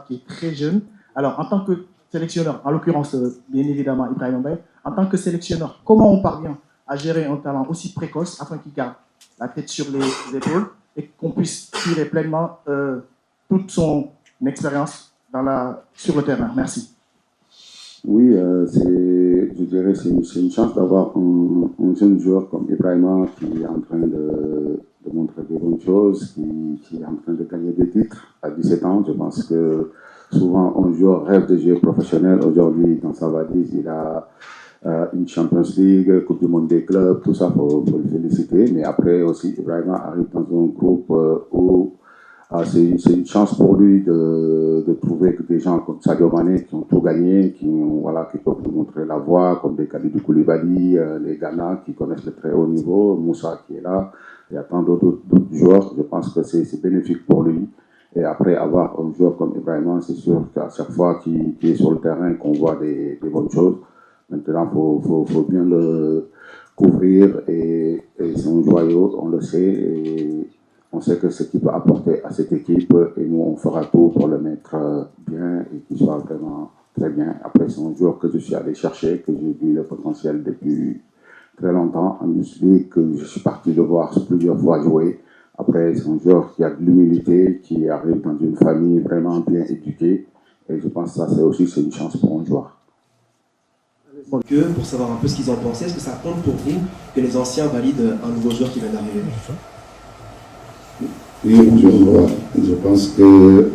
qui est très jeune. Alors, en tant que sélectionneur, en l'occurrence, bien évidemment, Ibrahim Mbaye, en tant que sélectionneur, comment on parvient à gérer un talent aussi précoce afin qu'il garde la tête sur les épaules et qu'on puisse tirer pleinement toute son expérience sur le terrain? Merci. Oui, je dirais que c'est une chance d'avoir un jeune joueur comme Ibrahima qui est en train de montrer des bonnes choses, qui est en train de gagner des titres à 17 ans. Je pense que souvent un joueur rêve de jouer professionnel. Aujourd'hui, dans sa valise, il a une Champions League, Coupe du Monde des clubs, tout ça pour le féliciter. Mais après aussi, Ibrahima arrive dans un groupe où c'est une chance pour lui de trouver que des gens comme Sadio Mané qui ont tout gagné, qui peuvent nous montrer la voie, comme des Kalidou Koulibaly, les Ghana qui connaissent le très haut niveau, Moussa qui est là, il y a tant d'autres joueurs. Je pense que c'est bénéfique pour lui. Et après avoir un joueur comme Ibrahima, c'est sûr qu'à chaque fois qu'il est sur le terrain, qu'on voit des bonnes choses. Maintenant, il faut bien le couvrir et c'est un joyau, on le sait. Et on sait que ce qu'il peut apporter à cette équipe et nous, on fera tout pour le mettre bien et qu'il soit vraiment très bien. Après, c'est un joueur que je suis allé chercher, que j'ai vu le potentiel depuis très longtemps en League, que je suis parti le voir plusieurs fois jouer. Après, c'est un joueur qui a de l'humilité, qui arrive dans une famille vraiment bien éduquée. Et je pense que ça, c'est une chance pour un joueur. Pour savoir un peu ce qu'ils en pensaient, est-ce que ça compte pour vous que les anciens valident un nouveau joueur qui vient d'arriver? Oui, bonjour. Je pense que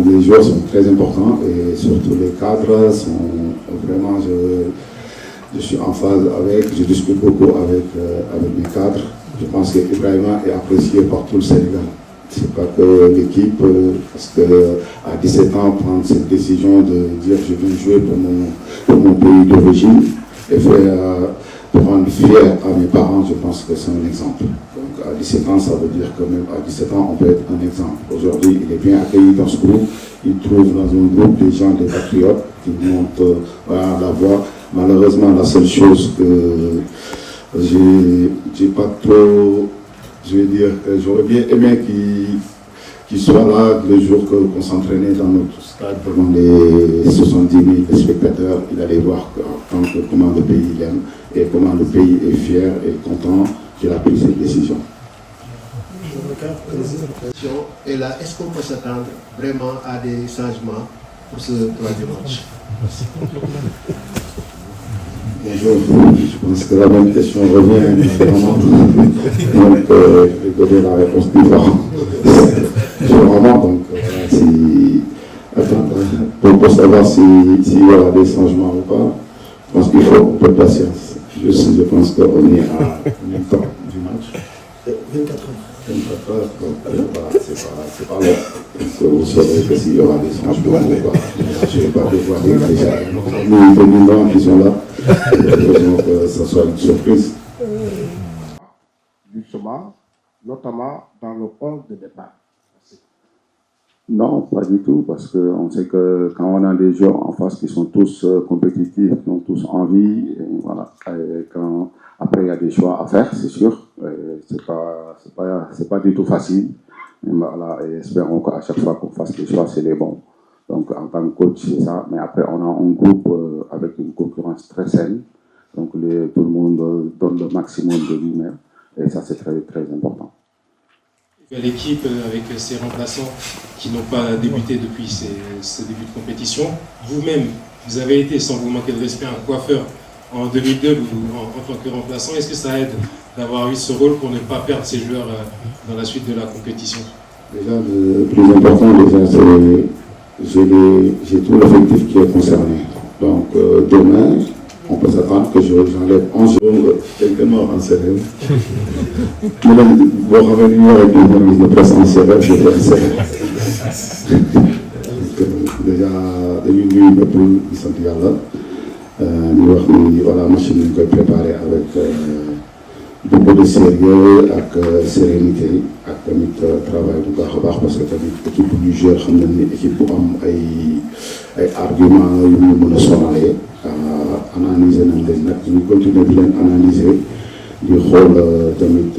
les joueurs sont très importants et surtout les cadres sont vraiment, je suis en phase avec, je discute beaucoup avec mes cadres. Je pense que Ibrahima est apprécié par tout le Sénégal. C'est pas que l'équipe, parce qu'à 17 ans, prendre cette décision de dire je viens jouer pour mon pays d'origine et pour rendre fier à mes parents, je pense que c'est un exemple. Donc à 17 ans, ça veut dire que même à 17 ans, on peut être un exemple. Aujourd'hui, il est bien accueilli dans ce groupe. Il trouve dans un groupe des gens, des patriotes, qui montent la voie. Malheureusement, la seule chose que j'ai pas trop, je vais dire, j'aurais bien aimé qu'il soit là le jour qu'on s'entraînait dans notre stade devant les 70 000 spectateurs. Il allait voir comment le pays l'aime et comment le pays est fier et content qu'il a pris cette décision. Et là, est-ce qu'on peut s'attendre vraiment à des changements pour ce troisième match? Bonjour, je pense que la même question revient vraiment. Donc, je vais donner la réponse différente. Vraiment, donc, pour savoir s'il y aura des changements ou pas, je pense qu'il faut un peu de patience. Je pense qu'on est à combien de temps du match? 24 heures. 24 heures, donc c'est pas long. Vous saurez que s'il y aura des changements ou pas. Je ne vais pas dévoiler déjà. Nous, les militants qui sont là, donc ça soit une surprise. Justement, notamment dans le 11 de départ. Non, pas du tout, parce qu'on sait que quand on a des joueurs en face qui sont tous compétitifs, qui ont tous envie, et voilà. Et après, il y a des choix à faire, c'est sûr. C'est pas du tout facile. Et voilà, et espérons qu'à chaque fois qu'on fasse des choix, c'est les bons. Donc, en tant que coach, c'est ça. Mais après, on a un groupe avec une concurrence très saine. Donc, tout le monde donne le maximum de lui-même. Et ça, c'est très, très important. L'équipe avec ses remplaçants qui n'ont pas débuté depuis ce début de compétition. Vous-même, vous avez été, sans vous manquer de respect, un coiffeur en 2002 en tant que remplaçant. Est-ce que ça aide d'avoir eu ce rôle pour ne pas perdre ces joueurs dans la suite de la compétition? Déjà, le plus important, c'est j'ai tout l'effectif qui est concerné. Donc, demain, on peut s'attendre que j'enlève 11 jours, quelques morts en Sérère. Mais là, vous revenir avec une remise de presse en Sérère, je vais en Sérère. Déjà, dañuy nuyu ñëpp di sant yàlla ñu wax ni voilà machine ñu koy préparé avec beaucoup de sérieux ak sérénité ak tamit travail bu baax a baax parce que tamit équipe bu ñu joué xam nañ ni équipe bu am ay argument yu ñu mën a sonalee analyser nañ leen nag ñu continuer di leen analyser di xool tamit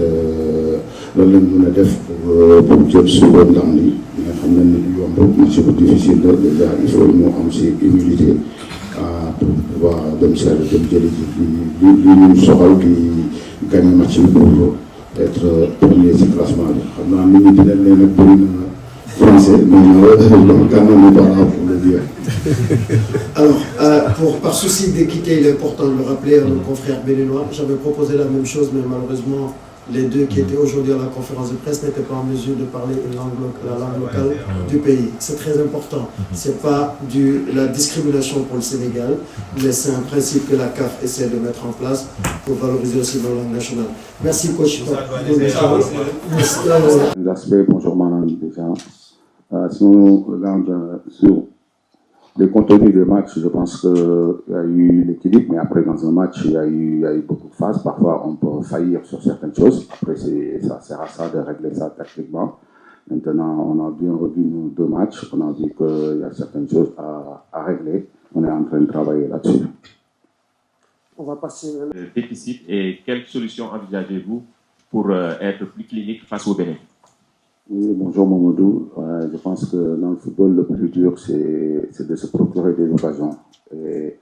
lan lañ mën a def pour jël suba ndam li nga xam nañ ne du yomb match bu difficile la déjà il faut ñu am si humilité pour pouvoir dem jëli li ñu soxal di gagner match bi pour être premier si classement bi xam naa nit ñi dinañ leen a bëri na français mais loolu quand même pas là pour le dire. Alors, par souci d'équité, il est important de le rappeler à nos confrères béninois. J'avais proposé la même chose, mais malheureusement, les deux qui étaient aujourd'hui à la conférence de presse n'étaient pas en mesure de parler la langue locale du pays. C'est très important. Ce n'est pas la discrimination pour le Sénégal, mais c'est un principe que la CAF essaie de mettre en place pour valoriser aussi la langue nationale. Merci, coach. L'aspect, bonjour Manan, déjà. Si on regarde sur le contenu des matchs, je pense qu'il y a eu l'équilibre, mais après dans un match, il y a eu beaucoup de phases. Parfois, on peut faillir sur certaines choses. Après, ça sert à ça de régler ça tactiquement. Maintenant, on a bien revu nos deux matchs. On a vu qu'il y a certaines choses à régler. On est en train de travailler là-dessus. On va passer le déficit et quelles solutions envisagez-vous pour être plus clinique face au Bénin? Oui, bonjour Mamadou. Je pense que dans le football, le plus dur, c'est de se procurer des occasions. Et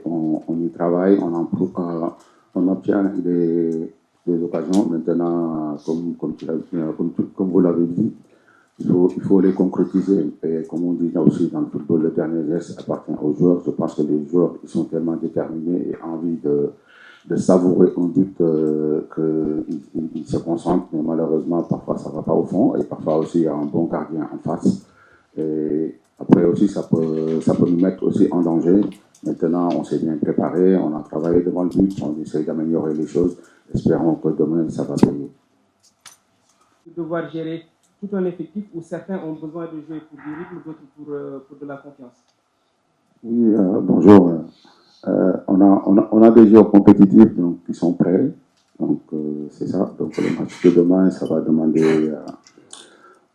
on y travaille, on obtient des occasions. Maintenant, comme vous l'avez dit, il faut les concrétiser. Et comme on dit aussi dans le football, le dernier geste appartient aux joueurs. Je pense que les joueurs ils sont tellement déterminés et envie de savourer un but qu'ils se concentrent, mais malheureusement, parfois ça ne va pas au fond, et parfois aussi il y a un bon gardien en face. Et après aussi, ça peut nous mettre aussi en danger. Maintenant, on s'est bien préparé, on a travaillé devant le but, on essaie d'améliorer les choses. Espérons que demain, ça va payer. Devoir gérer tout un effectif où certains ont besoin de jouer pour du rythme, d'autres pour de la confiance. Oui, bonjour. On a des joueurs compétitifs donc, qui sont prêts. Donc, c'est ça. Donc, le match de demain, ça va demander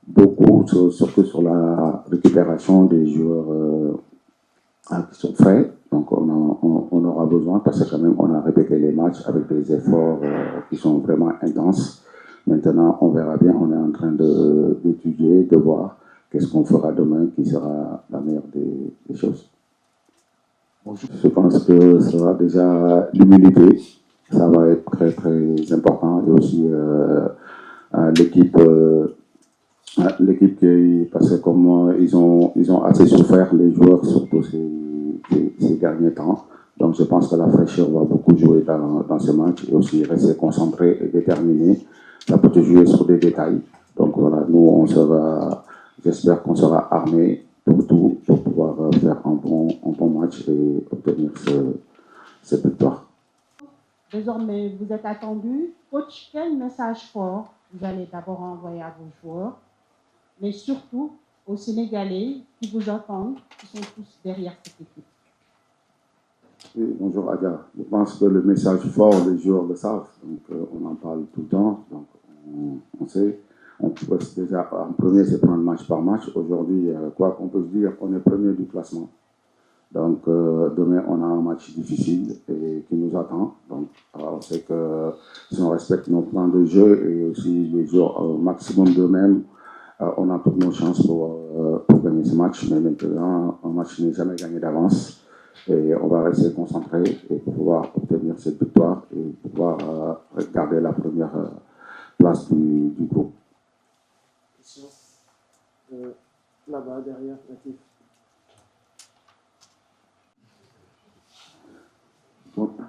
beaucoup, surtout sur la récupération des joueurs qui sont frais. Donc, on aura besoin, parce que quand même, on a répété les matchs avec des efforts qui sont vraiment intenses. Maintenant, on verra bien. On est en train d'étudier, de voir qu'est-ce qu'on fera demain, qui sera la meilleure des choses. Je pense que ça sera déjà l'humilité, ça va être très très important, et aussi l'équipe parce que comme ils ont assez souffert les joueurs surtout ces derniers temps, donc je pense que la fraîcheur va beaucoup jouer dans ce match, et aussi rester concentré et déterminé. Ça peut te jouer sur des détails, donc voilà, nous j'espère qu'on sera armés pour tout, pour pouvoir faire un bon match et obtenir cette victoire. Désormais, vous êtes attendu. Coach, quel message fort vous allez d'abord envoyer à vos joueurs, mais surtout aux Sénégalais qui vous attendent, qui sont tous derrière cette équipe? Oui, bonjour Adia. Je pense que le message fort, les joueurs le savent, donc on en parle tout le temps, donc on sait. On peut déjà, en premier, c'est prendre match par match. Aujourd'hui, quoi qu'on peut se dire, on est premier du classement. Donc, demain, on a un match difficile et qui nous attend. Donc, on sait que si on respecte nos plans de jeu et aussi les joueurs au maximum d'eux-mêmes, on a toutes nos chances pour gagner ce match. Mais maintenant, un match n'est jamais gagné d'avance. Et on va rester concentré et pour pouvoir obtenir cette victoire et pouvoir garder la première place du groupe. Là-bas, derrière, Latif.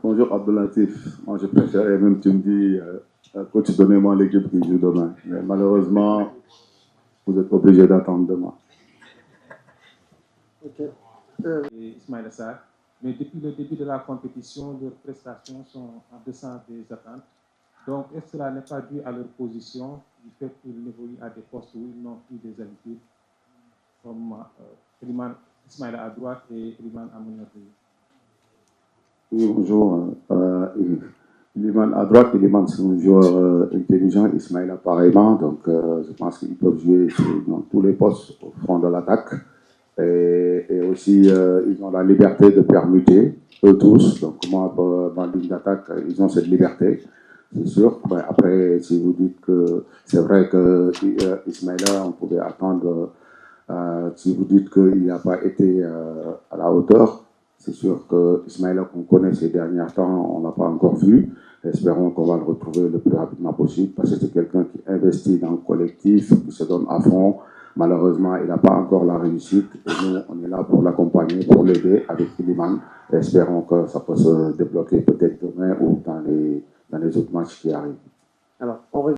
Bonjour Abdelatif. Moi, je préférais même, tu me dis, coach, donnez-moi l'équipe qui joue demain. Mais malheureusement, vous êtes obligé d'attendre demain. Ok. Ismaïla Sarr, mais depuis le début de la compétition, leurs prestations sont en deçà des attentes. Donc, est-ce que cela n'est pas dû à leur position, du fait qu'ils évoluent à des postes où ils n'ont plus des habitudes, comme Ismaïla à droite et Iliman à Mouniatou? Oui, bonjour. Iliman à droite, Iliman c'est un joueur intelligent, Ismaïla pareillement, donc je pense qu'ils peuvent jouer dans tous les postes au front de l'attaque. Et aussi, ils ont la liberté de permuter, eux tous. Donc, moi, dans la ligne d'attaque, ils ont cette liberté. c'est sûr. Mais après, si vous dites que c'est vrai que Ismaïla, on pouvait attendre, si vous dites qu'il n'a pas été à la hauteur, c'est sûr que Ismaïla qu'on connaît ces derniers temps, on n'a pas encore vu. Espérons qu'on va le retrouver le plus rapidement possible parce que c'est quelqu'un qui investit dans le collectif, qui se donne à fond. Malheureusement, il n'a pas encore la réussite et nous, on est là pour l'accompagner, pour l'aider avec Iliman. Espérons que ça peut se débloquer peut-être demain ou dans les autres matchs qui arrivent. Alors, on